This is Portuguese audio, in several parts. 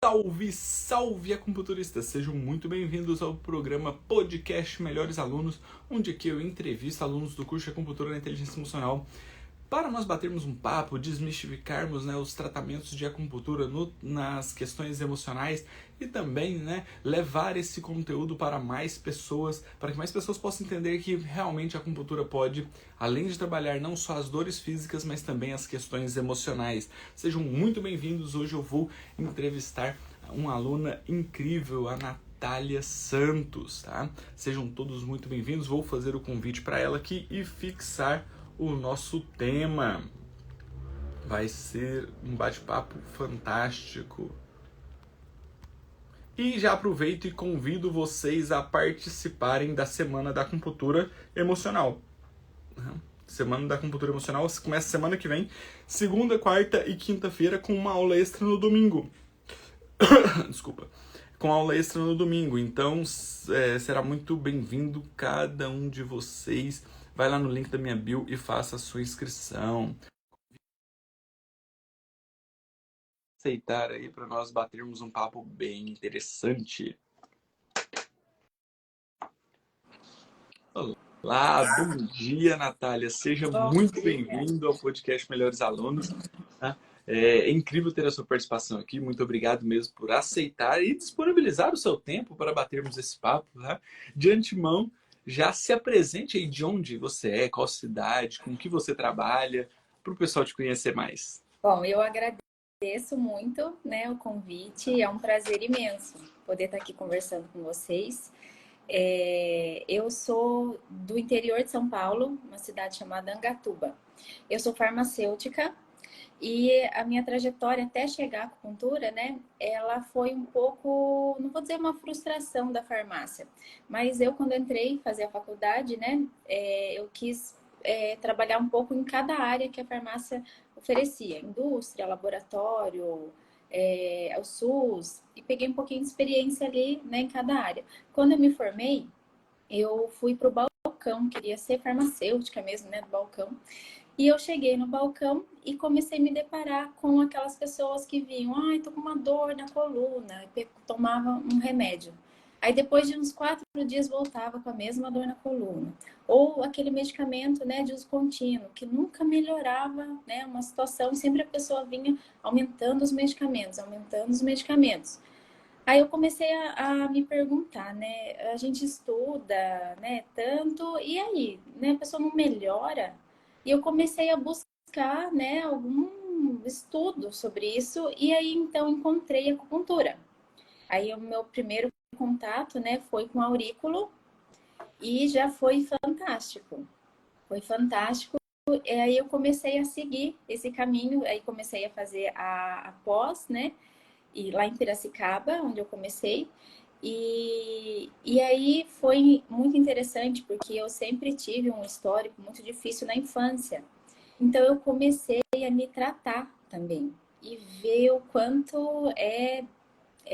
Salve, salve acupunturistas! Sejam muito bem-vindos ao programa Podcast Melhores Alunos, onde aqui eu entrevisto alunos do curso de Acupuntura na Inteligência Emocional para nós batermos um papo, desmistificarmos os tratamentos de acupuntura nas questões emocionais e também levar esse conteúdo para mais pessoas, para que mais pessoas possam entender que realmente a acupuntura pode, além de trabalhar não só as dores físicas, mas também as questões emocionais. Sejam muito bem-vindos. Hoje eu vou entrevistar uma aluna incrível, a Natália Santos, tá? Sejam todos muito bem-vindos. Vou fazer o convite para ela aqui e fixar o nosso tema. Vai ser um bate-papo fantástico. E já aproveito e convido vocês a participarem da Semana da Acupuntura Emocional. Semana da Acupuntura Emocional começa semana que vem, segunda, quarta e quinta-feira, com uma aula extra no domingo. Desculpa. Com aula extra no domingo. Então, será muito bem-vindo cada um de vocês. Vai lá no link da minha bio e faça a sua inscrição. Aceitar aí para nós batermos um papo bem interessante. Olá, bom dia, Natália. Seja muito bem-vindo ao podcast Melhores Alunos. Tá? É incrível ter a sua participação aqui. Muito obrigado mesmo por aceitar e disponibilizar o seu tempo para batermos esse papo. Tá? De antemão, já se apresente aí de onde você é, qual cidade, com que você trabalha, para o pessoal te conhecer mais. Bom, eu agradeço muito, o convite. É um prazer imenso poder estar aqui conversando com vocês. Eu sou do interior de São Paulo, uma cidade chamada Angatuba. Eu sou farmacêutica e a minha trajetória até chegar à acupuntura, ela foi um pouco, não vou dizer uma frustração da farmácia, mas eu quando entrei fazer a faculdade, eu quis trabalhar um pouco em cada área que a farmácia oferecia, indústria, laboratório, o SUS, e peguei um pouquinho de experiência ali, em cada área. Quando eu me formei, eu fui para o balcão, queria ser farmacêutica mesmo, do balcão. E eu cheguei no balcão e comecei a me deparar com aquelas pessoas que vinham, tô com uma dor na coluna, e tomava um remédio. Aí depois de uns 4 dias voltava com a mesma dor na coluna. Ou aquele medicamento, de uso contínuo, que nunca melhorava, uma situação, e sempre a pessoa vinha aumentando os medicamentos, aumentando os medicamentos. Aí eu comecei a me perguntar, a gente estuda, tanto, e aí, a pessoa não melhora? E eu comecei a buscar, algum estudo sobre isso, e aí então encontrei a acupuntura. Aí o meu primeiro contato, foi com aurículo, e já foi fantástico. Foi fantástico. E aí eu comecei a seguir esse caminho, aí comecei a fazer a pós, e lá em Piracicaba, onde eu comecei. E aí foi muito interessante, porque eu sempre tive um histórico muito difícil na infância. Então eu comecei a me tratar também e ver o quanto é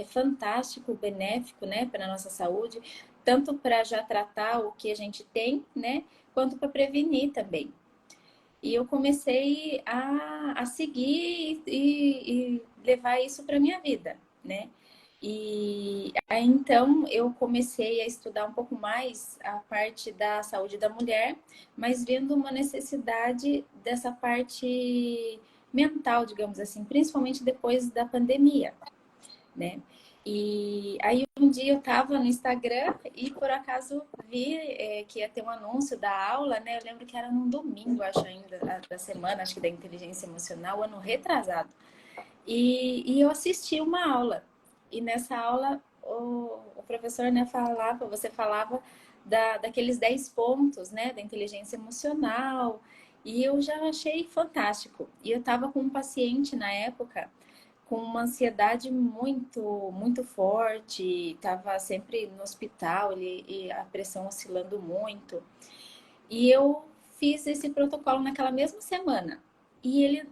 fantástico, benéfico, para a nossa saúde, tanto para já tratar o que a gente tem, quanto para prevenir também. E eu comecei a seguir e levar isso para minha vida, E aí, então, eu comecei a estudar um pouco mais a parte da saúde da mulher, mas vendo uma necessidade dessa parte mental, digamos assim, principalmente depois da pandemia, E aí um dia eu estava no Instagram e por acaso vi que ia ter um anúncio da aula, Eu lembro que era num domingo, acho ainda, da semana, acho que da inteligência emocional, ano retrasado. E eu assisti uma aula. E nessa aula o professor você falava daqueles 10 pontos, da inteligência emocional. E eu já achei fantástico. E eu estava com um paciente na época com uma ansiedade muito, muito forte, estava sempre no hospital, e a pressão oscilando muito. E eu fiz esse protocolo naquela mesma semana. E ele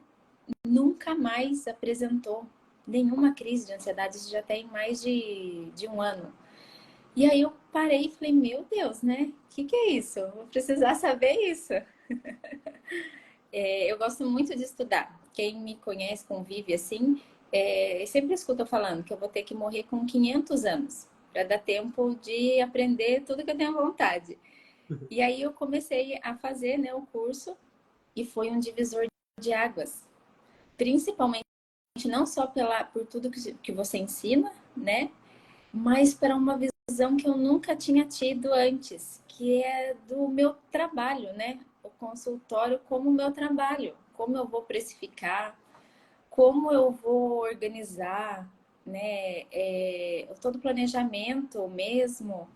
nunca mais apresentou nenhuma crise de ansiedade, isso já tem mais de um ano. E aí eu parei e falei, meu Deus, que é isso? Vou precisar saber isso. Eu gosto muito de estudar. Quem me conhece, convive assim, Eu sempre escuto eu falando que eu vou ter que morrer com 500 anos para dar tempo de aprender tudo que eu tenho vontade. E aí eu comecei a fazer, né, o curso e foi um divisor de águas, principalmente não só por tudo que você ensina, né, mas para uma visão que eu nunca tinha tido antes, que é do meu trabalho, né? O consultório como meu trabalho, como eu vou precificar, como eu vou organizar, né? Todo o planejamento mesmo.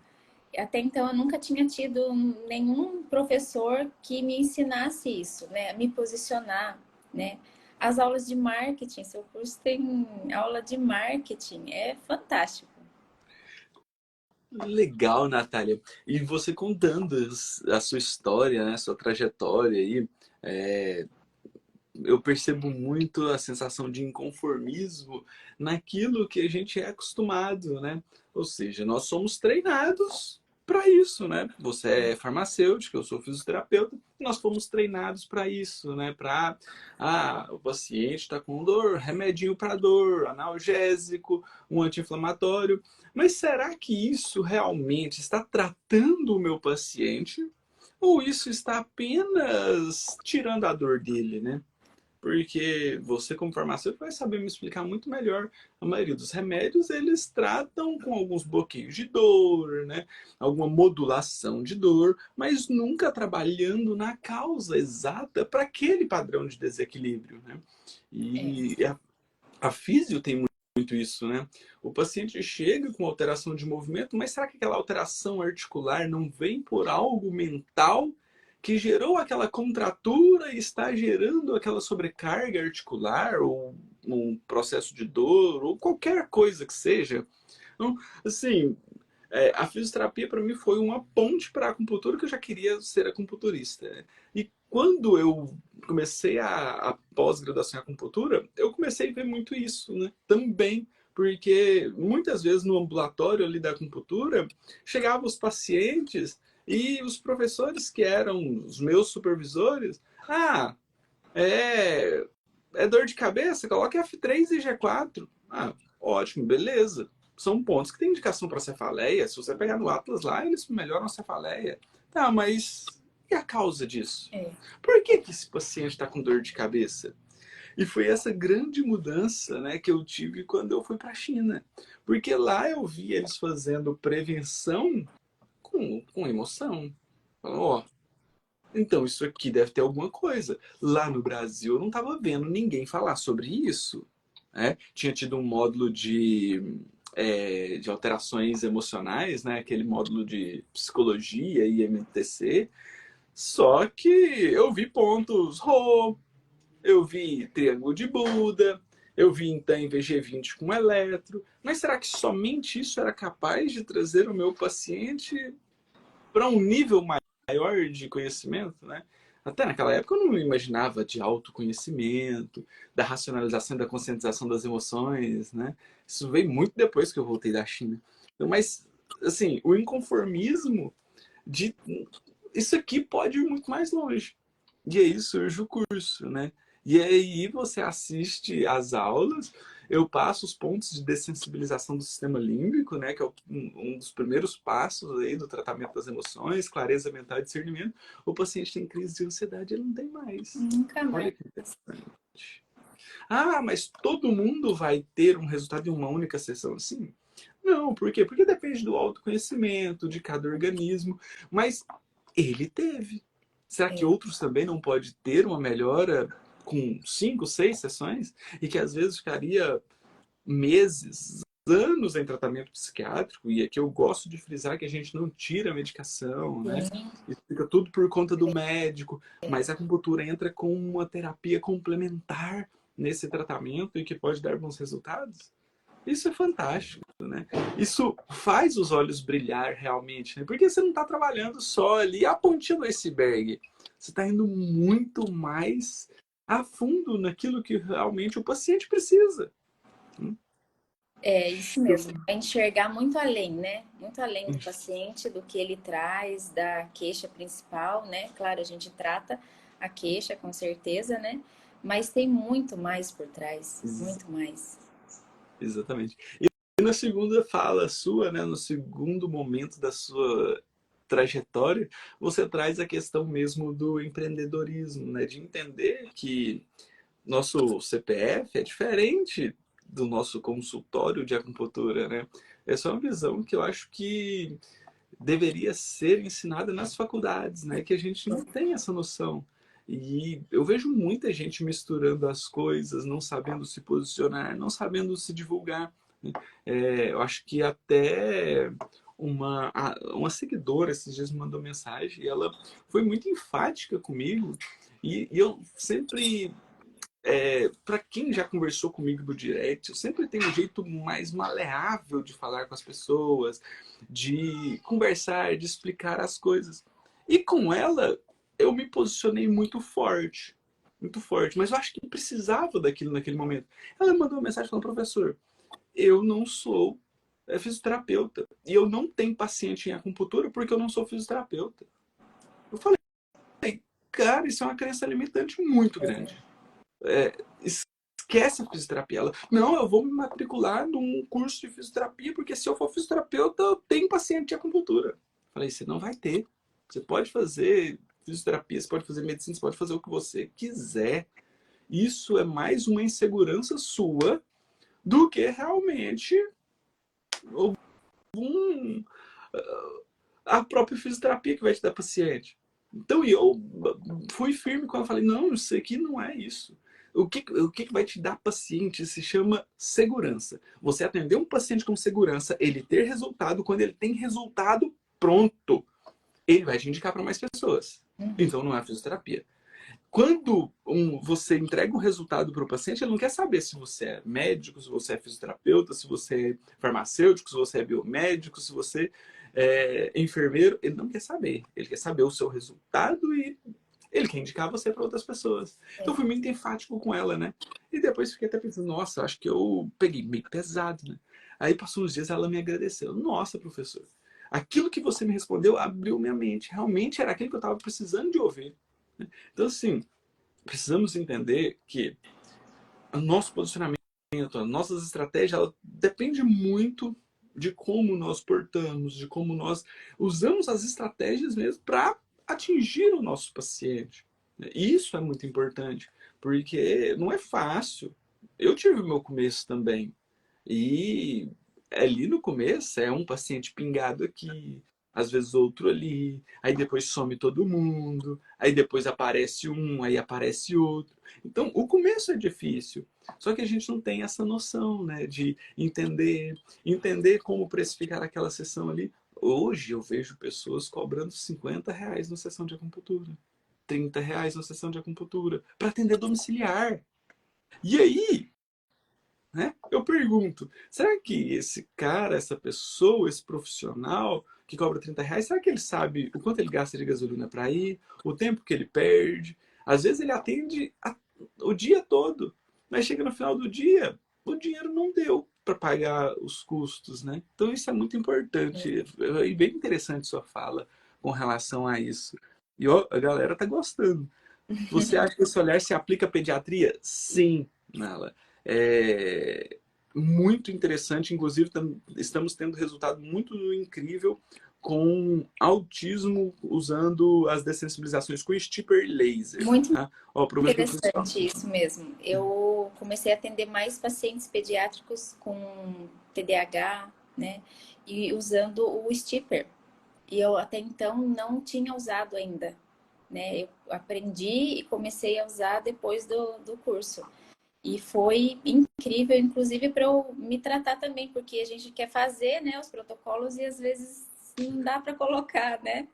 Até então eu nunca tinha tido nenhum professor que me ensinasse isso, né? Me posicionar, né? As aulas de marketing, seu curso tem aula de marketing, é fantástico. Legal, Natália. E você contando a sua história, né, sua trajetória aí, é, eu percebo muito a sensação de inconformismo naquilo que a gente é acostumado, né? Ou seja, nós somos treinados para isso, né? Você é farmacêutico, eu sou fisioterapeuta, nós fomos treinados para isso, né? Para o paciente está com dor, remedinho para dor, analgésico, um anti-inflamatório. Mas será que isso realmente está tratando o meu paciente? Ou isso está apenas tirando a dor dele, né? Porque você, como farmacêutico, vai saber me explicar muito melhor. A maioria dos remédios, eles tratam com alguns bloqueios de dor, né? Alguma modulação de dor, mas nunca trabalhando na causa exata para aquele padrão de desequilíbrio, né? É, E a físio tem muito isso, né? O paciente chega com alteração de movimento, mas será que aquela alteração articular não vem por algo mental que gerou aquela contratura e está gerando aquela sobrecarga articular ou um processo de dor ou qualquer coisa que seja? Então, assim, a fisioterapia para mim foi uma ponte para a acupuntura, que eu já queria ser acupunturista. E quando eu comecei a pós-graduação em acupuntura, eu comecei a ver muito isso, né? Também, porque muitas vezes no ambulatório ali da acupuntura, chegavam os pacientes e os professores que eram os meus supervisores, é, é dor de cabeça, coloque F3 e G4. Ótimo, beleza. São pontos que tem indicação para cefaleia. Se você pegar no Atlas lá, eles melhoram a cefaleia. Tá, mas e a causa disso? é. Por que, que esse paciente está com dor de cabeça? E foi essa grande mudança, né, que eu tive quando eu fui para a China. Porque lá eu vi eles fazendo prevenção com emoção. Ó, então isso aqui deve ter alguma coisa. Lá no Brasil eu não estava vendo ninguém falar sobre isso, né? Tinha tido um módulo de alterações emocionais, né? Aquele módulo de psicologia e MTC. Só que eu vi pontos Rho, eu vi triângulo de Buda, eu vi então VG20 com eletro. Mas será que somente isso era capaz de trazer o meu paciente para um nível maior de conhecimento, né? Até naquela época eu não imaginava de autoconhecimento, da racionalização, da conscientização das emoções, né? Isso veio muito depois que eu voltei da China. Então, mas, assim, o inconformismo de isso aqui pode ir muito mais longe. E aí surge o curso, né? E aí você assiste às aulas, eu passo os pontos de dessensibilização do sistema límbico, né? Que é um dos primeiros passos aí do tratamento das emoções, clareza mental e discernimento. O paciente tem crise de ansiedade, ele não tem mais. Nunca mais. Olha que interessante. Mas todo mundo vai ter um resultado em uma única sessão assim? Não, por quê? Porque depende do autoconhecimento de cada organismo, mas ele teve. Será que É, outros também não pode ter uma melhora com 5, 6 sessões? E que às vezes ficaria meses, anos em tratamento psiquiátrico, e aqui eu gosto de frisar que a gente não tira a medicação, né? sim, Isso fica tudo por conta do médico, mas a acupuntura entra com uma terapia complementar nesse tratamento e que pode dar bons resultados. Isso é fantástico, né? Isso faz os olhos brilhar realmente, né? Porque você não está trabalhando só ali a pontinha do iceberg. Você está indo muito mais a fundo naquilo que realmente o paciente precisa. é isso Eu mesmo. sei. É enxergar muito além, né? Muito além do paciente, do que ele traz, da queixa principal, né? Claro, a gente trata a queixa, com certeza, né? Mas tem muito mais por trás, muito mais. Exatamente. E na segunda fala sua, né, no segundo momento da sua trajetória, você traz a questão mesmo do empreendedorismo, né, de entender que nosso CPF é diferente do nosso consultório de acupuntura, né? Essa é uma visão que eu acho que deveria ser ensinada nas faculdades, né? Que a gente não tem essa noção. E eu vejo muita gente misturando as coisas, não sabendo se posicionar, não sabendo se divulgar, né? Eu acho que até uma seguidora esses dias me mandou mensagem e ela foi muito enfática comigo. E eu sempre para quem já conversou comigo do direct, eu sempre tenho um jeito mais maleável de falar com as pessoas, de conversar, de explicar as coisas. E com ela, eu me posicionei muito forte, mas eu acho que precisava daquilo naquele momento. Ela mandou uma mensagem falando, professor, eu não sou fisioterapeuta e eu não tenho paciente em acupuntura porque eu não sou fisioterapeuta. Eu falei, cara, isso é uma crença limitante muito grande. Esquece a fisioterapia. Ela, não, eu vou me matricular num curso de fisioterapia, porque se eu for fisioterapeuta, eu tenho paciente de acupuntura. Falei, você não vai ter. Você pode fazer fisioterapia, você pode fazer medicina, você pode fazer o que você quiser. Isso é mais uma insegurança sua do que realmente um, a própria fisioterapia que vai te dar paciente. Então eu fui firme quando eu falei, não, isso aqui não é isso. O que vai te dar paciente se chama segurança. Você atender um paciente com segurança, ele ter resultado, quando ele tem resultado pronto, ele vai te indicar para mais pessoas. Então não é fisioterapia. Quando você entrega um resultado para o paciente, ele não quer saber se você é médico, se você é fisioterapeuta, se você é farmacêutico, se você é biomédico, se você é enfermeiro. Ele não quer saber. Ele quer saber o seu resultado e ele quer indicar você para outras pessoas. Então fui muito enfático com ela, né? E depois fiquei até pensando, nossa, acho que eu peguei meio pesado, né? Aí passou uns dias, ela me agradeceu. Nossa, professor, aquilo que você me respondeu abriu minha mente. Realmente era aquilo que eu estava precisando de ouvir. Então, assim, precisamos entender que o nosso posicionamento, as nossas estratégias, ela depende muito de como nós portamos, de como nós usamos as estratégias mesmo para atingir o nosso paciente. Isso é muito importante, porque não é fácil. Eu tive o meu começo também. E ali no começo é um paciente pingado aqui, às vezes outro ali, aí depois some todo mundo, aí depois aparece um, aí aparece outro. Então, o começo é difícil. Só que a gente não tem essa noção, né, de entender como precificar aquela sessão ali. Hoje eu vejo pessoas cobrando R$ 50 na sessão de acupuntura, R$ 30 na sessão de acupuntura, para atender domiciliar. E aí, né? Eu pergunto, será que esse cara, essa pessoa, esse profissional que cobra R$ 30, será que ele sabe o quanto ele gasta de gasolina para ir, o tempo que ele perde? Às vezes ele atende o dia todo, mas chega no final do dia, o dinheiro não deu para pagar os custos, né? Então isso é muito importante e bem interessante sua fala com relação a isso. E ó, a galera tá gostando. Você acha que esse olhar se aplica à pediatria? Sim, Nala. É muito interessante, inclusive estamos tendo resultado muito incrível com autismo usando as dessensibilizações com stipper laser. Muito Tá? Ó, o problema que eu interessante isso mesmo. Eu comecei a atender mais pacientes pediátricos com TDAH, né? E usando o stipper. E eu até então não tinha usado ainda, né? Eu aprendi e comecei a usar depois do curso. E foi incrível, inclusive para eu me tratar também, porque a gente quer fazer, né, os protocolos e às vezes não dá para colocar, né?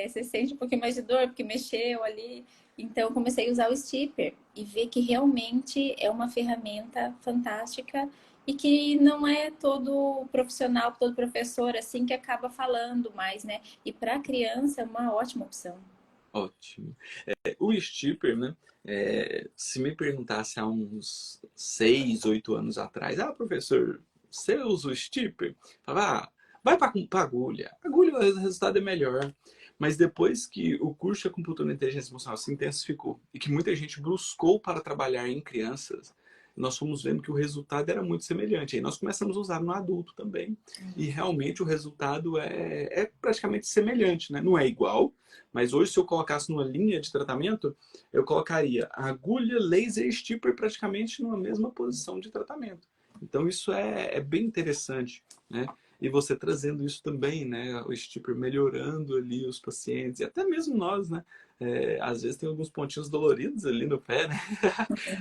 Você sente um pouquinho mais de dor porque mexeu ali. Então, eu comecei a usar o Stipper e ver que realmente é uma ferramenta fantástica e que não é todo profissional, todo professor assim que acaba falando mais, né? E para a criança é uma ótima opção. ótimo. O stipper, né? Se me perguntasse há uns 6, 8 anos atrás, professor, você usa o stipper? Falava, vai para agulha. Agulha, o resultado é melhor. Mas depois que o curso de acupuntura na inteligência emocional se intensificou e que muita gente buscou para trabalhar em crianças, nós fomos vendo que o resultado era muito semelhante. Aí nós começamos a usar no adulto também, e realmente o resultado é praticamente semelhante, né? Não é igual, mas hoje se eu colocasse numa linha de tratamento, eu colocaria a agulha, laser e stipper praticamente numa mesma posição de tratamento. Então isso é bem interessante, né? E você trazendo isso também, né? O stipper melhorando ali os pacientes, e até mesmo nós, né? Às vezes tem alguns pontinhos doloridos ali no pé, né?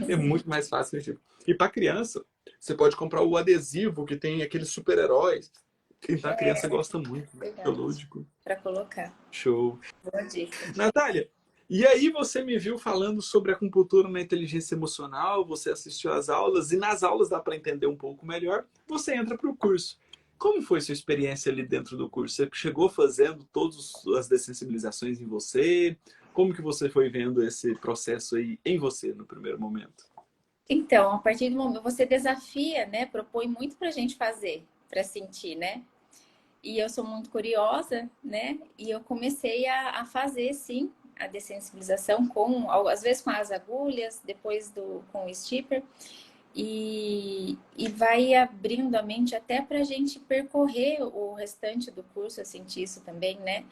É muito mais fácil. Tipo. E para criança, você pode comprar o adesivo que tem aqueles super-heróis. Então a criança gosta muito, né? Verdade. Lúdico. Para colocar. Show. Boa dica. Natália, e aí você me viu falando sobre acupuntura na inteligência emocional, você assistiu às aulas, e nas aulas dá para entender um pouco melhor, você entra para o curso. Como foi sua experiência ali dentro do curso? Você chegou fazendo todas as dessensibilizações em você? Como que você foi vendo esse processo aí em você no primeiro momento? Então, a partir do momento você desafia, né? Propõe muito para a gente fazer, para sentir, né? E eu sou muito curiosa, né? E eu comecei a fazer, sim, a dessensibilização às vezes com as agulhas, depois com o stipper. E vai abrindo a mente até para a gente percorrer o restante do curso, eu senti isso também, né?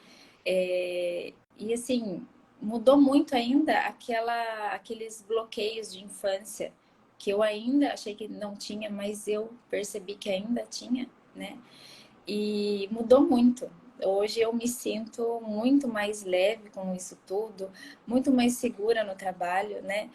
E assim, mudou muito ainda aqueles bloqueios de infância que eu ainda achei que não tinha, mas eu percebi que ainda tinha, né? E mudou muito. Hoje eu me sinto muito mais leve com isso tudo, muito mais segura no trabalho, né?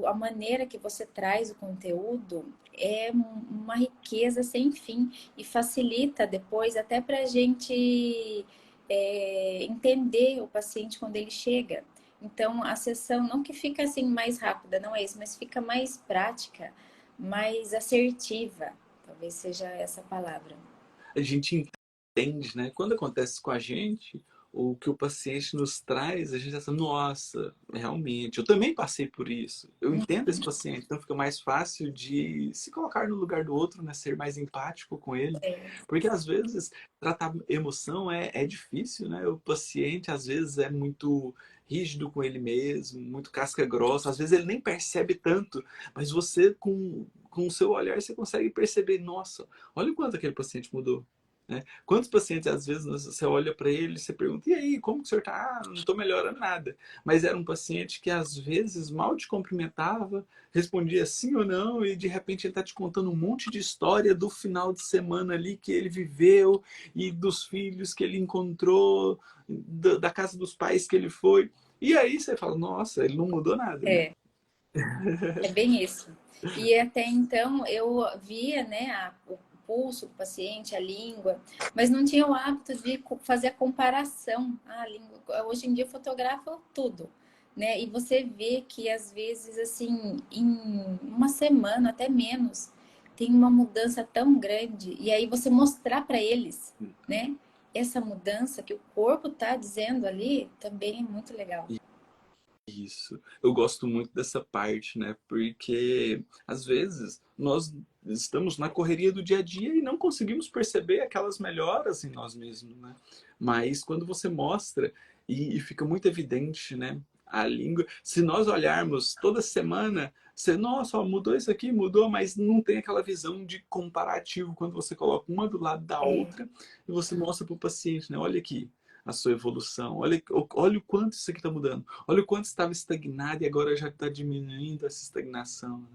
A maneira que você traz o conteúdo é uma riqueza sem fim e facilita depois até para a gente entender o paciente quando ele chega. Então, a sessão não que fica assim mais rápida, não é isso, mas fica mais prática, mais assertiva, talvez seja essa palavra. A gente entende, né? Quando acontece com a gente, o que o paciente nos traz, a gente já sabe, nossa, realmente, eu também passei por isso. Eu entendo esse paciente, então fica mais fácil de se colocar no lugar do outro, né? Ser mais empático com ele. Porque às vezes tratar emoção é difícil, né? O paciente às vezes é muito rígido com ele mesmo, muito casca grossa, às vezes ele nem percebe tanto, mas você com o seu olhar você consegue perceber, nossa, olha o quanto aquele paciente mudou. Né? Quantos pacientes, às vezes, você olha para ele e você pergunta, e aí, como que o senhor está? Ah, não estou melhorando nada. Mas era um paciente que, às vezes, mal te cumprimentava, respondia sim ou não, e de repente ele está te contando um monte de história do final de semana ali que ele viveu, e dos filhos que ele encontrou, da casa dos pais que ele foi. E aí você fala, nossa, ele não mudou nada, né? É bem isso. E até então eu via, né, o pulso do paciente, a língua, mas não tinha o hábito de fazer a comparação. A língua, hoje em dia eu fotografo tudo, né? E você vê que às vezes assim, em uma semana, até menos, tem uma mudança tão grande. E aí você mostrar para eles, né, essa mudança que o corpo está dizendo ali, também é muito legal. Isso. Eu gosto muito dessa parte, né? Porque às vezes nós estamos na correria do dia a dia e não conseguimos perceber aquelas melhoras em nós mesmos, né? Mas quando você mostra e fica muito evidente, né? A língua. Se nós olharmos toda semana, você, nossa, ó, mudou isso aqui, mudou, mas não tem aquela visão de comparativo quando você coloca uma do lado da É, outra e você mostra para o paciente, né? Olha aqui a sua evolução. Olha o quanto isso aqui está mudando. Olha o quanto estava estagnado e agora já está diminuindo essa estagnação. Né?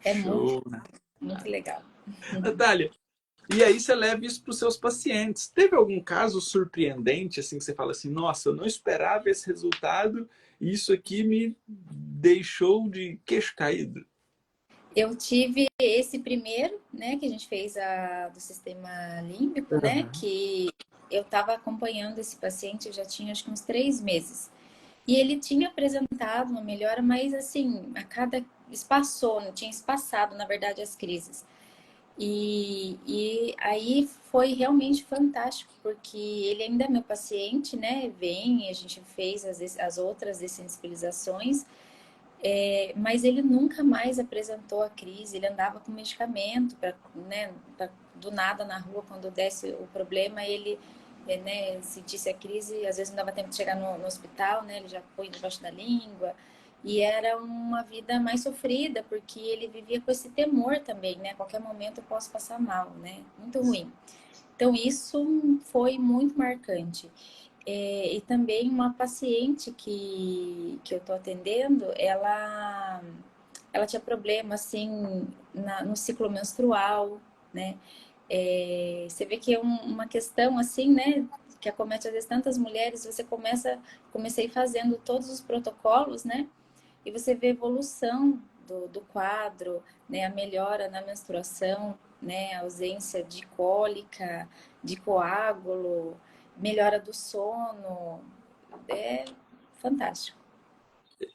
é muito, Show, né? muito legal. Natália, e aí você leva isso para os seus pacientes. Teve algum caso surpreendente, assim, que você fala assim, nossa, eu não esperava esse resultado e isso aqui me deixou de queixo caído? Eu tive esse primeiro, né, que a gente fez do sistema límbico, né, Uhum. que eu estava acompanhando esse paciente, eu já tinha acho que uns 3 meses. E ele tinha apresentado uma melhora, mas assim, espaçou, não tinha espaçado, na verdade, as crises. E aí foi realmente fantástico, porque ele ainda é meu paciente, né, vem, a gente fez as outras dessensibilizações, mas ele nunca mais apresentou a crise, ele andava com medicamento, né, do nada na rua, quando desce o problema, ele, né, sentisse a crise, às vezes não dava tempo de chegar no hospital, né, ele já põe debaixo da língua, E era uma vida mais sofrida, porque ele vivia com esse temor também, né? A qualquer momento eu posso passar mal, né? Muito ruim. Então, isso foi muito marcante. E também uma paciente que eu tô atendendo, ela tinha problema, assim, no ciclo menstrual, né? Você vê que é uma questão, assim, né? Que acomete às vezes tantas mulheres, comecei fazendo todos os protocolos, né? E você vê a evolução do quadro, né? A melhora na menstruação, né? A ausência de cólica, de coágulo, melhora do sono. É fantástico.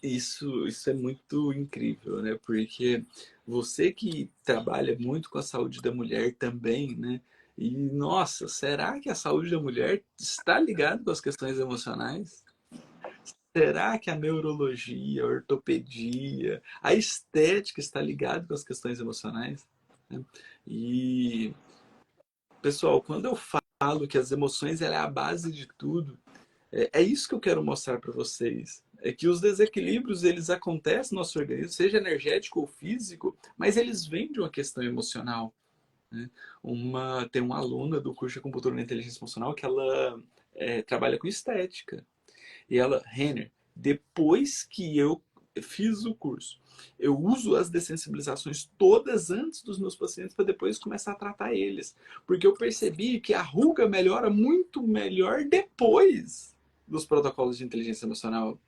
Isso é muito incrível, né? Porque você que trabalha muito com a saúde da mulher também, né? E, nossa, será que a saúde da mulher está ligada com as questões emocionais? Será que a neurologia, a ortopedia, a estética está ligada com as questões emocionais? Né? E, pessoal, quando eu falo que as emoções ela é a base de tudo, é isso que eu quero mostrar para vocês. É que os desequilíbrios eles acontecem no nosso organismo, seja energético ou físico, mas eles vêm de uma questão emocional. Né? Tem uma aluna do curso de Acupuntura na Inteligência Emocional que ela trabalha com estética. E ela, Renner, depois que eu fiz o curso, eu uso as dessensibilizações todas antes dos meus pacientes para depois começar a tratar eles. Porque eu percebi que a ruga melhora muito melhor depois dos protocolos de inteligência emocional.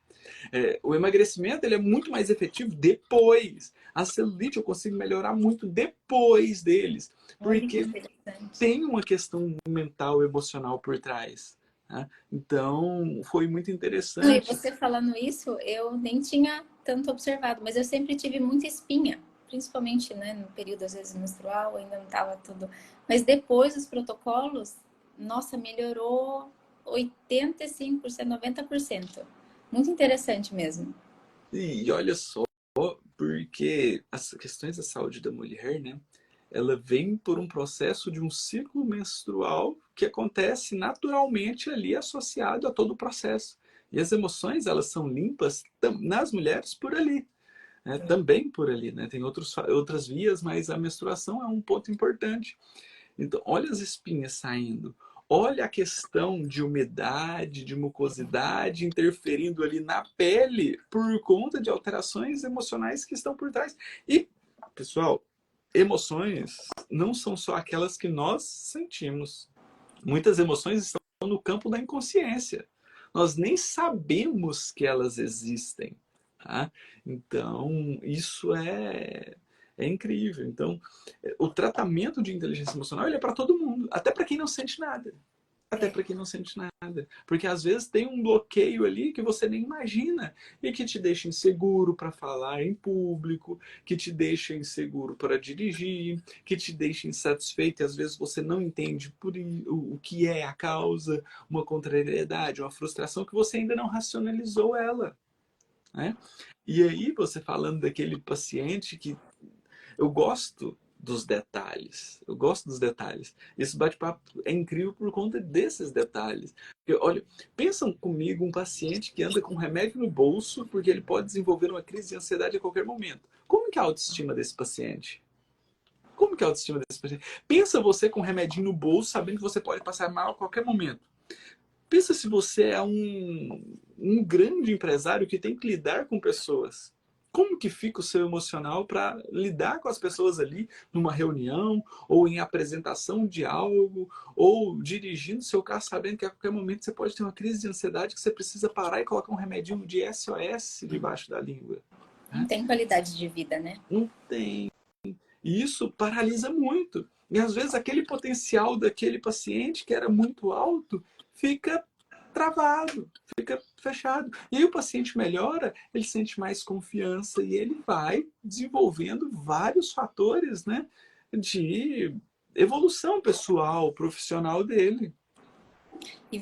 O emagrecimento ele é muito mais efetivo depois. A celulite eu consigo melhorar muito depois deles. Olha que Porque interessante. tem uma questão mental, emocional por trás. Né? Então, foi muito E interessante. você falando isso, eu nem tinha tanto observado, mas eu sempre tive muita espinha, principalmente, né, no período às vezes menstrual, ainda não estava tudo. Mas depois dos protocolos, nossa, melhorou 85%, 90%. Muito interessante mesmo. E olha só, porque as questões da saúde da mulher, né? Ela vem por um processo de um ciclo menstrual que acontece naturalmente ali associado a todo o processo. E as emoções, elas são limpas nas mulheres por ali. Né? Também por ali, né? Tem outras vias, mas a menstruação é um ponto importante. Então, olha as espinhas saindo. Olha a questão de umidade, de mucosidade interferindo ali na pele por conta de alterações emocionais que estão por trás. E, pessoal, emoções não são só aquelas que nós sentimos. Muitas emoções estão no campo da inconsciência. Nós nem sabemos que elas existem. Tá? Então, isso é incrível. Então, o tratamento de inteligência emocional ele é para todo mundo, até para quem não sente nada. Até É. para quem não sente nada. Porque às vezes tem um bloqueio ali que você nem imagina e que te deixa inseguro para falar em público, que te deixa inseguro para dirigir, que te deixa insatisfeito e às vezes você não entende o que é a causa, uma contrariedade, uma frustração que você ainda não racionalizou ela. Né? E aí você falando daquele paciente que eu gosto dos detalhes. Eu gosto dos detalhes. Esse bate-papo é incrível por conta desses detalhes. Porque, olha, pensam comigo um paciente que anda com remédio no bolso porque ele pode desenvolver uma crise de ansiedade a qualquer momento. Como que é a autoestima desse paciente? Como que é a autoestima desse paciente? Pensa você com um remedinho no bolso, sabendo que você pode passar mal a qualquer momento. Pensa se você é um grande empresário que tem que lidar com pessoas. Como que fica o seu emocional para lidar com as pessoas ali numa reunião, ou em apresentação de algo, ou dirigindo seu carro sabendo que a qualquer momento você pode ter uma crise de ansiedade que você precisa parar e colocar um remedinho de SOS debaixo da língua. Não Né? tem qualidade de vida, né? Não tem. E isso paralisa muito. E às vezes aquele potencial daquele paciente que era muito alto fica travado, fica fechado. E aí o paciente melhora, ele sente mais confiança e ele vai desenvolvendo vários fatores, né, de evolução pessoal, profissional dele. E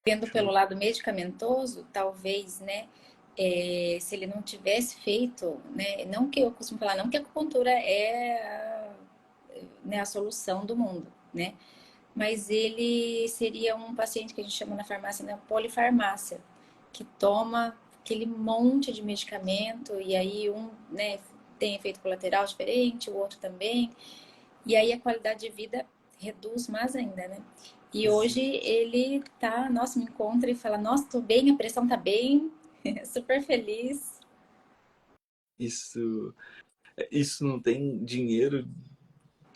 vendo pelo lado medicamentoso, talvez, né? Se ele não tivesse feito, né? Não que eu costumo falar, não que a acupuntura né, a solução do mundo, né? Mas ele seria um paciente que a gente chama na farmácia, né, polifarmácia, que toma aquele monte de medicamento, e aí né, tem efeito colateral diferente, o outro também, e aí a qualidade de vida reduz mais ainda, né? E hoje ele tá, nossa, me encontra e fala, nossa, tô bem, a pressão tá bem, super feliz. Isso, isso não tem dinheiro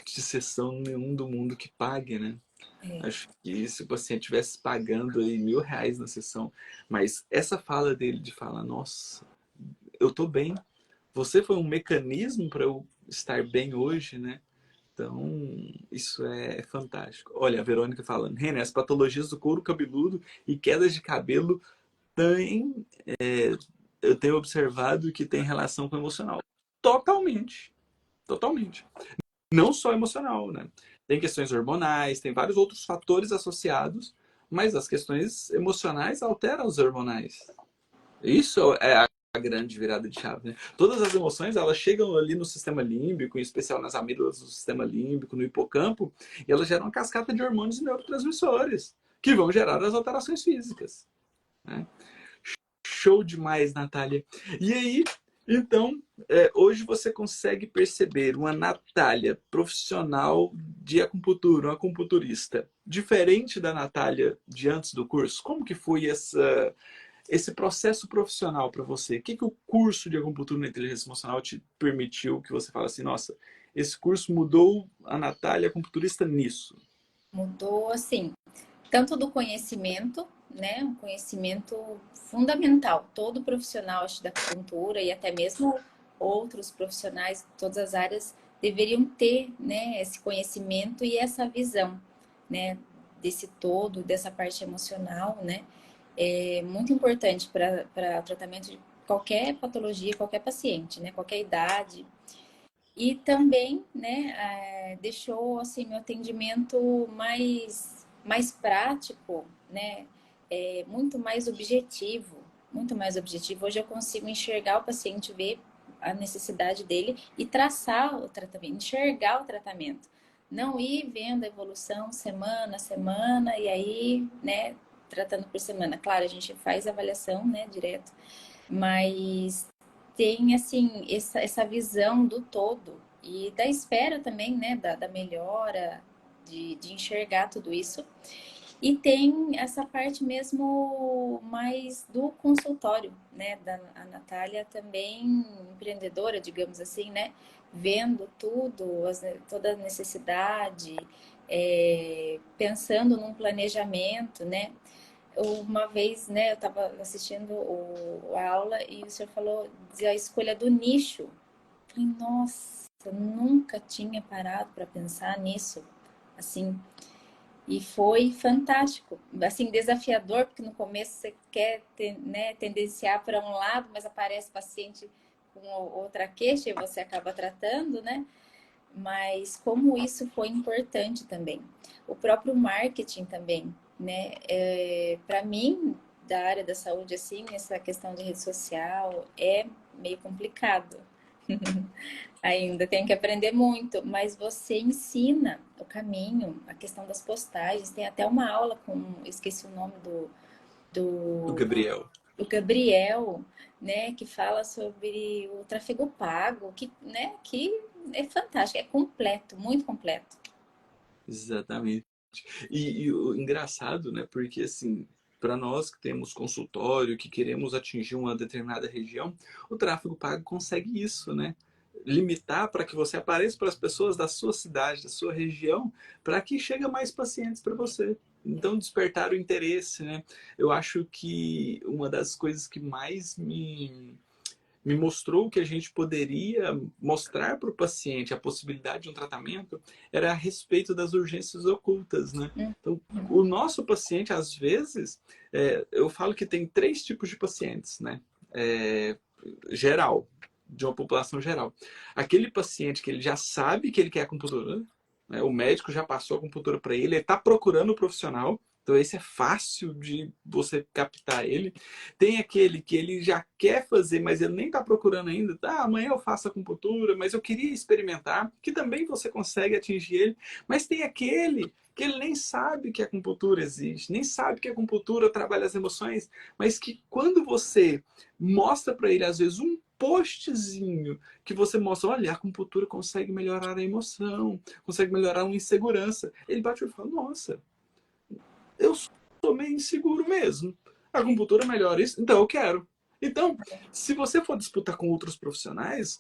de sessão nenhum do mundo que pague, né? É, Acho que se o paciente estivesse pagando aí R$ 1.000 na sessão, mas essa fala dele de falar, nossa, eu tô bem, você foi um mecanismo para eu estar bem hoje, né? Então, isso é fantástico. Olha, a Verônica falando, René, as patologias do couro cabeludo e quedas de cabelo têm, eu tenho observado que tem relação com o emocional. Totalmente, totalmente. Não só emocional, né? Tem questões hormonais, tem vários outros fatores associados, mas as questões emocionais alteram os hormonais. Isso é a grande virada de chave, né? Todas as emoções, elas chegam ali no sistema límbico, em especial nas amígdalas do sistema límbico, no hipocampo, e elas geram uma cascata de hormônios e neurotransmissores, que vão gerar as alterações físicas, né? Show demais, Natália. E aí, então, hoje você consegue perceber uma Natália profissional de acupuntura, uma acupunturista, diferente da Natália de antes do curso? Como que foi esse processo profissional para você? O que o curso de acupuntura na inteligência emocional te permitiu que você fala assim, nossa, esse curso mudou a Natália acupunturista nisso? mudou assim, tanto do conhecimento, né? Um conhecimento fundamental. Todo profissional, acho, da acupuntura e até mesmo outros profissionais de todas as áreas deveriam ter, né, esse conhecimento e essa visão, né, desse todo, dessa parte emocional, né? É muito importante para o tratamento de qualquer patologia, qualquer paciente, né? Qualquer idade. E também, né, deixou assim meu atendimento mais prático, né, muito mais objetivo, muito mais objetivo. Hoje eu consigo enxergar o paciente, ver a necessidade dele e traçar o tratamento, enxergar o tratamento, não ir vendo a evolução semana a semana e aí, né, tratando por semana. Claro, a gente faz avaliação, né, direto, mas tem assim essa visão do todo e da espera também, né, da melhora, de enxergar tudo isso. E tem essa parte mesmo mais do consultório, né, da a Natália também empreendedora, digamos assim, né, vendo tudo, toda a necessidade, pensando num planejamento, né, uma vez, né, eu estava assistindo a aula e o senhor falou de a escolha do nicho. Eu falei, nossa, eu nunca tinha parado para pensar nisso, assim. E foi fantástico, assim, desafiador, porque no começo você quer, né, tendenciar para um lado, mas aparece paciente com outra queixa e você acaba tratando, né? Mas como isso foi importante também. O próprio marketing também, né? Para mim, da área da saúde, assim, essa questão de rede social é meio complicado. Ainda tem que aprender muito, mas você ensina o caminho, a questão das postagens. Tem até uma aula com, esqueci o nome O do, Gabriel. do Gabriel, né, que fala sobre o tráfego pago, que é fantástico, é completo, muito completo. Exatamente. E o engraçado, né? Porque assim, para nós que temos consultório, que queremos atingir uma determinada região, o tráfego pago consegue isso, né? Limitar para que você apareça para as pessoas da sua cidade, da sua região, para que chegue mais pacientes para você. Então, despertar o interesse, né? Eu acho que uma das coisas que mais me mostrou que a gente poderia mostrar para o paciente a possibilidade de um tratamento era a respeito das urgências ocultas, né? Então, o nosso paciente, às vezes, eu falo que tem três tipos de pacientes, né? Geral, de uma população geral. Aquele paciente que ele já sabe que ele quer acupuntura, né? O médico já passou a acupuntura para ele, ele está procurando o profissional, Então esse é fácil de você captar ele. Tem aquele que ele já quer fazer, mas ele nem está procurando ainda. Ah, amanhã eu faço acupuntura, mas eu queria experimentar, que também você consegue atingir ele. Mas tem aquele que ele nem sabe que a acupuntura existe, nem sabe que a acupuntura trabalha as emoções, mas que quando você mostra para ele, às vezes, um postzinho que você mostra, olha, a acupuntura consegue melhorar a emoção, consegue melhorar uma insegurança. Ele bate e fala, nossa, eu sou meio inseguro mesmo. A acupuntura melhora isso, então eu quero. Então, se você for disputar com outros profissionais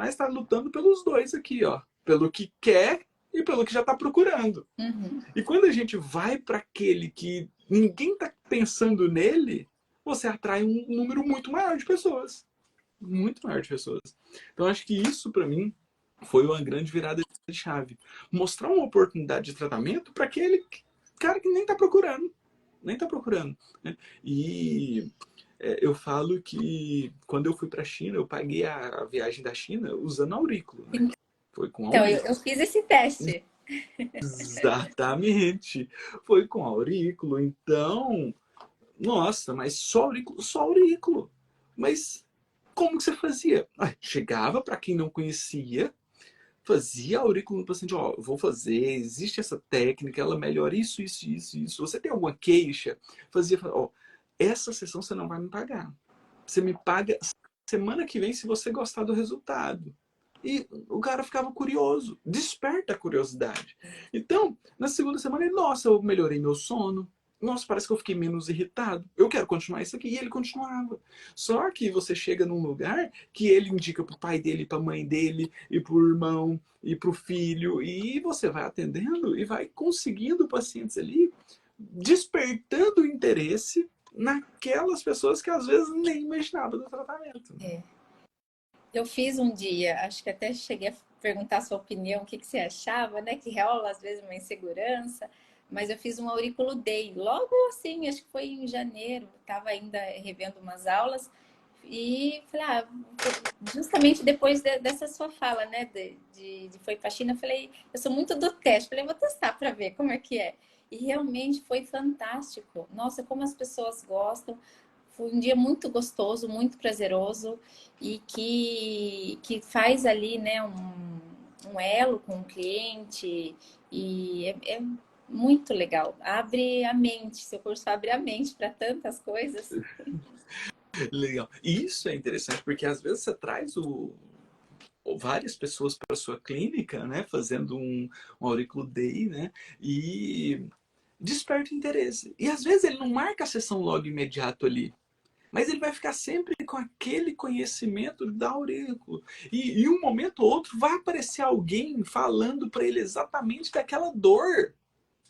estão lutando pelos dois aqui, ó. Pelo que quer e pelo que já está procurando. Uhum. E quando a gente vai para aquele que ninguém está pensando nele, você atrai um número muito maior de pessoas. Muito maior de pessoas. Então, acho que isso, para mim, foi uma grande virada de chave. Mostrar uma oportunidade de tratamento para aquele cara que nem está procurando. Nem está procurando. Né? E eu falo que quando eu fui para a China, eu paguei a viagem da China usando aurículo. Né? Foi com Então, aurículo. eu fiz esse teste. Exatamente. Foi com aurículo. Então, nossa, mas só aurículo, só aurículo. Mas como que você fazia? Chegava para quem não conhecia, fazia aurículo no paciente, ó, vou fazer, existe essa técnica, ela melhora isso, isso, isso, isso. Você tem alguma queixa? Fazia, ó, essa sessão você não vai me pagar. Você me paga semana que vem se você gostar do resultado. E o cara ficava curioso, desperta a curiosidade. Então, na segunda semana, ele, nossa, eu melhorei meu sono. Nossa, parece que eu fiquei menos irritado. Eu quero continuar isso aqui. E ele continuava. Só que você chega num lugar que ele indica pro pai dele, pra mãe dele, e pro irmão, e pro filho. E você vai atendendo e vai conseguindo pacientes ali, despertando o interesse naquelas pessoas que às vezes nem imaginavam do tratamento. É. Eu fiz um dia, acho que até cheguei a perguntar a sua opinião, o que você achava, né? Que rola às vezes uma insegurança, mas eu fiz um auriculo day, logo assim, acho que foi em janeiro, estava ainda revendo umas aulas e falei, justamente depois dessa sua fala, né? De foi para a China, eu falei, eu sou muito do teste, falei, vou testar para ver como é que é. E realmente foi fantástico. Nossa, como as pessoas gostam. Foi um dia muito gostoso, muito prazeroso e que faz ali, né, um elo com o cliente e é muito legal. Abre a mente, seu curso abre a mente para tantas coisas. Legal. E isso é interessante porque às vezes você traz várias pessoas para sua clínica, né, fazendo um auriculo day, né, e desperta interesse. E às vezes ele não marca a sessão logo imediato ali, mas ele vai ficar sempre com aquele conhecimento da aurículo. E um momento ou outro vai aparecer alguém falando para ele exatamente daquela dor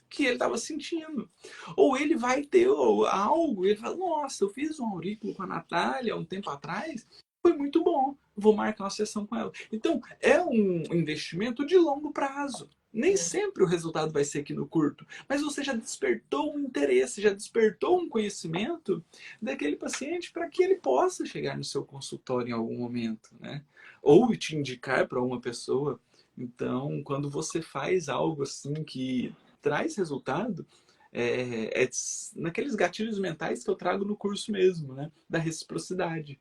que ele estava sentindo. Ou ele vai ter algo, e ele fala, nossa, eu fiz um aurículo com a Natália há um tempo atrás, foi muito bom, vou marcar uma sessão com ela. Então, é um investimento de longo prazo. Nem sempre o resultado vai ser aqui no curto, mas você já despertou um interesse, já despertou um conhecimento daquele paciente para que ele possa chegar no seu consultório em algum momento, né? Ou te indicar para uma pessoa. Então, quando você faz algo assim que traz resultado, é naqueles gatilhos mentais que eu trago no curso mesmo, né? Da reciprocidade.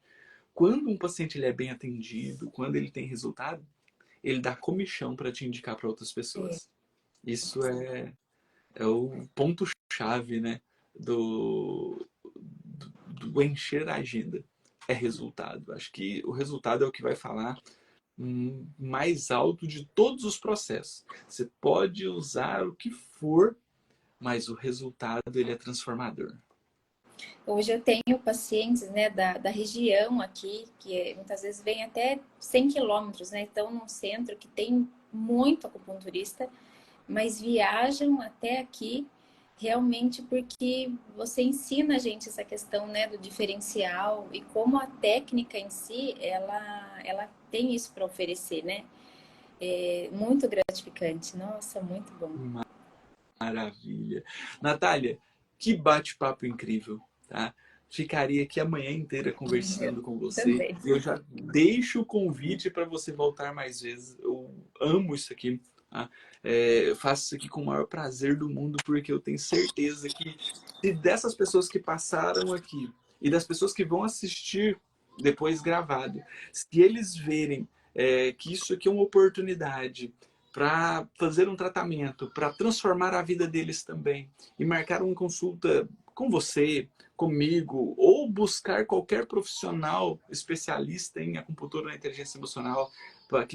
Quando um paciente ele é bem atendido, quando ele tem resultado, ele dá comichão para te indicar para outras pessoas. Isso é o ponto-chave, né? Do encher a agenda. É resultado. Acho que o resultado é o que vai falar mais alto de todos os processos. Você pode usar o que for, mas o resultado ele é transformador. Hoje eu tenho pacientes, né, da região aqui, que muitas vezes vêm até 100 quilômetros, né? Estão num centro que tem muito acupunturista, mas viajam até aqui realmente porque você ensina a gente essa questão, né, do diferencial e como a técnica em si, ela tem isso para oferecer, né? É muito gratificante. Nossa, muito bom. Maravilha. Natália, que bate-papo incrível, tá? Ficaria aqui a manhã inteira conversando com você. Também. Eu já deixo o convite para você voltar mais vezes. Eu amo isso aqui. Tá? Eu faço isso aqui com o maior prazer do mundo, porque eu tenho certeza que se dessas pessoas que passaram aqui e das pessoas que vão assistir depois gravado, se eles verem que isso aqui é uma oportunidade para fazer um tratamento, para transformar a vida deles também e marcar uma consulta com você, comigo, ou buscar qualquer profissional especialista em acupuntura na inteligência emocional para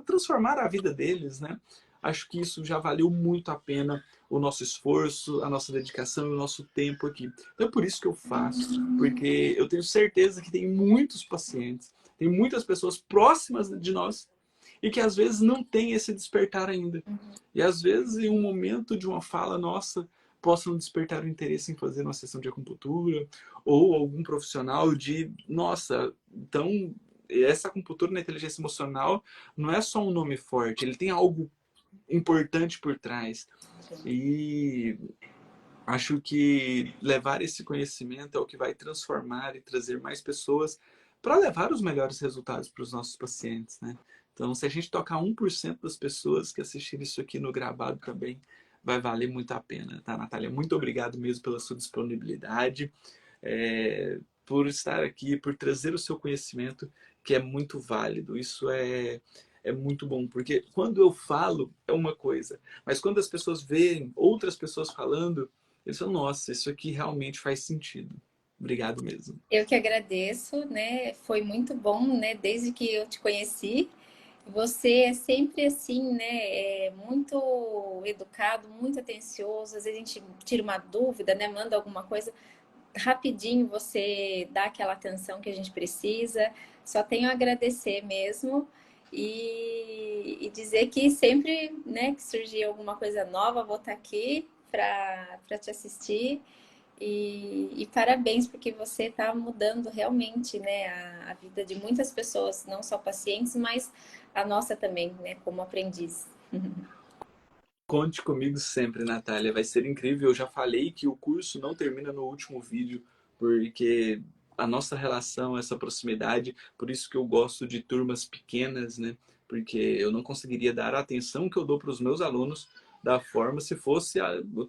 transformar a vida deles, né? Acho que isso já valeu muito a pena o nosso esforço, a nossa dedicação e o nosso tempo aqui. Então é por isso que eu faço, porque eu tenho certeza que tem muitos pacientes, tem muitas pessoas próximas de nós e que às vezes não tem esse despertar ainda. E às vezes em um momento de uma fala nossa possam despertar o interesse em fazer uma sessão de acupuntura ou algum profissional de, nossa, então essa acupuntura na inteligência emocional não é só um nome forte, ele tem algo importante por trás. E acho que levar esse conhecimento é o que vai transformar e trazer mais pessoas para levar os melhores resultados para os nossos pacientes, né? Então, se a gente tocar 1% das pessoas que assistirem isso aqui no gravado também, vai valer muito a pena, tá, Natália? Muito obrigado mesmo pela sua disponibilidade, por estar aqui, por trazer o seu conhecimento, que é muito válido. Isso é muito bom, porque quando eu falo é uma coisa, mas quando as pessoas veem outras pessoas falando, eles falam, nossa, isso aqui realmente faz sentido. Obrigado mesmo. Eu que agradeço, né? Foi muito bom, né? Desde que eu te conheci. Você é sempre assim, né? Muito educado, muito atencioso. Às vezes a gente tira uma dúvida, né? Manda alguma coisa, rapidinho você dá aquela atenção que a gente precisa. Só tenho a agradecer mesmo e dizer que sempre, né, que surgir alguma coisa nova, vou estar aqui para te assistir. E parabéns, porque você está mudando realmente, né, a vida de muitas pessoas, não só pacientes, mas a nossa também, né, como aprendiz. Conte comigo sempre, Natália. Vai ser incrível. Eu já falei que o curso não termina no último vídeo, porque a nossa relação, essa proximidade, por isso que eu gosto de turmas pequenas, né? Porque eu não conseguiria dar a atenção que eu dou para os meus alunos da forma se fosse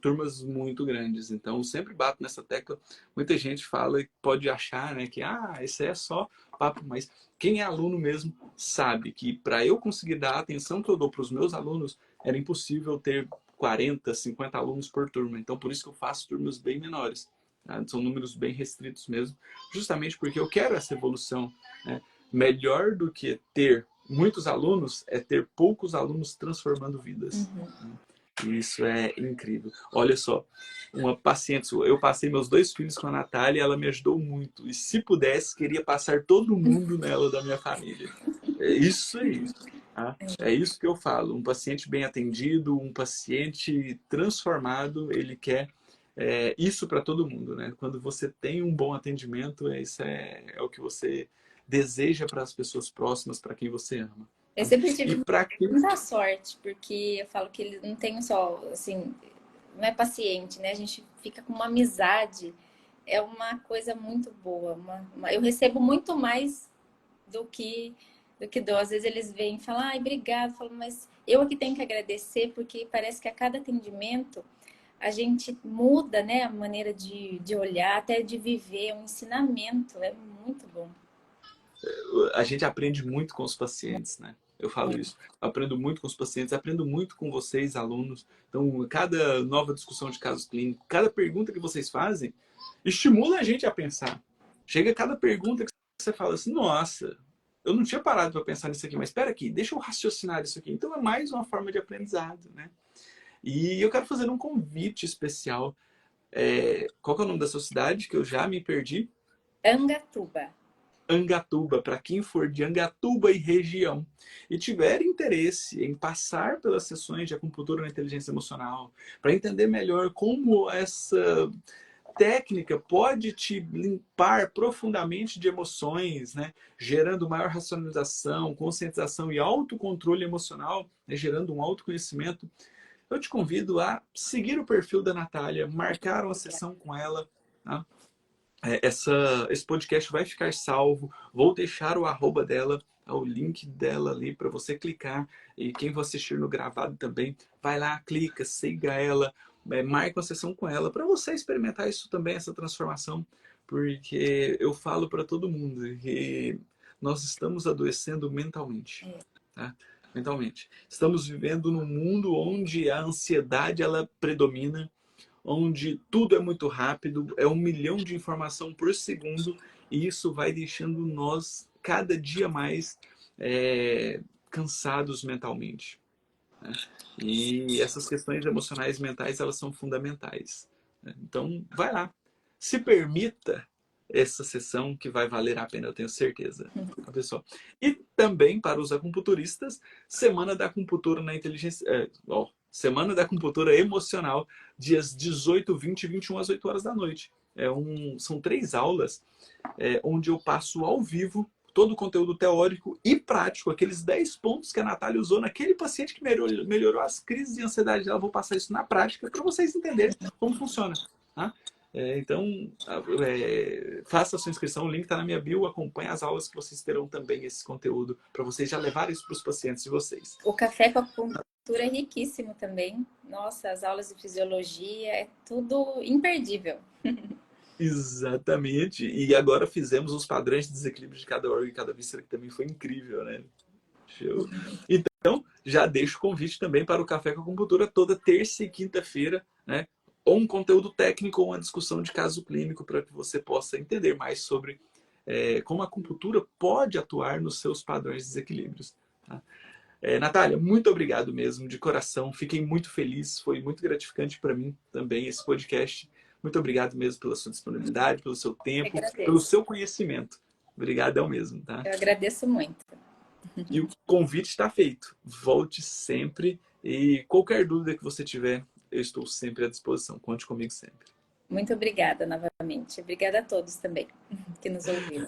turmas muito grandes. Então, eu sempre bato nessa tecla. Muita gente fala e pode achar, né, que isso é só papo, mas quem é aluno mesmo sabe que para eu conseguir dar a atenção que eu dou para os meus alunos, era impossível ter 40, 50 alunos por turma. Então, por isso que eu faço turmas bem menores. Tá? São números bem restritos mesmo, justamente porque eu quero essa evolução. Né? Melhor do que ter muitos alunos é ter poucos alunos transformando vidas. E isso é incrível. Olha só, uma paciente, eu passei meus 2 filhos com a Natália e ela me ajudou muito. E se pudesse, queria passar todo mundo nela da minha família. É isso aí. Tá? É isso que eu falo. Um paciente bem atendido, um paciente transformado, ele quer isso para todo mundo, né? Quando você tem um bom atendimento, isso é o que você deseja para as pessoas próximas, para quem você ama. Eu Tá? sempre E tive para quem muita sorte, porque eu falo que eles não tem só, assim, não é paciente, né? A gente fica com uma amizade, é uma coisa muito boa. Eu recebo muito mais do que dou. Às vezes eles vêm e falam, ai, obrigado. Eu falo, mas eu aqui tenho que agradecer, porque parece que a cada atendimento a gente muda, né, a maneira de olhar, até de viver, um ensinamento, é muito bom. a gente aprende muito com os pacientes, né? Eu falo isso. Eu aprendo muito com os pacientes, aprendo muito com vocês, alunos. Então, cada nova discussão de casos clínicos, cada pergunta que vocês fazem, estimula a gente a pensar. Chega cada pergunta que você fala assim, nossa, eu não tinha parado para pensar nisso aqui, mas espera aqui, deixa eu raciocinar isso aqui. Então, é mais uma forma de aprendizado, né? E eu quero fazer um convite especial. Qual que é o nome da sua cidade, que eu já me perdi? Angatuba. Angatuba, para quem for de Angatuba e região e tiver interesse em passar pelas sessões de acupuntura na inteligência emocional, para entender melhor como essa técnica pode te limpar profundamente de emoções, né? Gerando maior racionalização, conscientização e autocontrole emocional, né? Gerando um autoconhecimento. Eu te convido a seguir o perfil da Natália, marcar uma sessão com ela, tá? Esse podcast vai ficar salvo. Vou deixar o arroba dela o link dela ali para você clicar. E quem for assistir no gravado também, vai lá, clica, siga ela, marca uma sessão com ela para você experimentar isso também, essa transformação. Porque eu falo para todo mundo que nós estamos adoecendo mentalmente, tá? Mentalmente. Estamos vivendo num mundo onde a ansiedade ela predomina, onde tudo é muito rápido, é 1 milhão de informação por segundo, e isso vai deixando nós cada dia mais cansados mentalmente, né? E essas questões emocionais mentais, elas são fundamentais, né? Então, vai lá, se permita essa sessão que vai valer a pena, eu tenho certeza, tá, pessoal? E também para os acupunturistas, Semana da Acupuntura na Inteligência, Semana da Acupuntura Emocional, dias 18, 20 e 21 às 8 horas da noite. São 3 aulas onde eu passo ao vivo todo o conteúdo teórico e prático, aqueles 10 pontos que a Natália usou naquele paciente que melhorou as crises de ansiedade dela. Eu vou passar isso na prática para vocês entenderem como funciona, tá? Então, faça a sua inscrição, o link está na minha bio, acompanhe as aulas que vocês terão também esse conteúdo, para vocês já levarem isso para os pacientes de vocês. O café com acupuntura é riquíssimo também. Nossa, as aulas de fisiologia, é tudo imperdível. Exatamente. E agora fizemos os padrões de desequilíbrio de cada órgão e cada víscera, que também foi incrível, né? Show. Então, já deixo o convite também para o Café com Acupuntura toda terça e quinta-feira, né? Ou um conteúdo técnico ou uma discussão de caso clínico para que você possa entender mais sobre como a acupuntura pode atuar nos seus padrões de desequilíbrios, tá? Natália, muito obrigado mesmo, de coração. Fiquei muito feliz, foi muito gratificante para mim também esse podcast. Muito obrigado mesmo pela sua disponibilidade, pelo seu tempo, pelo seu conhecimento. Obrigadão mesmo, tá? Eu agradeço muito. E o convite está feito. Volte sempre e qualquer dúvida que você tiver, eu estou sempre à disposição. Conte comigo sempre. Muito obrigada novamente. Obrigada a todos também que nos ouviram.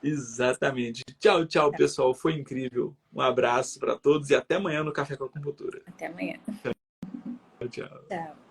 Exatamente. Tchau, tchau, pessoal. Foi incrível. Um abraço para todos e até amanhã no Café com a Acupuntura. Até amanhã. Tchau, tchau. Tchau.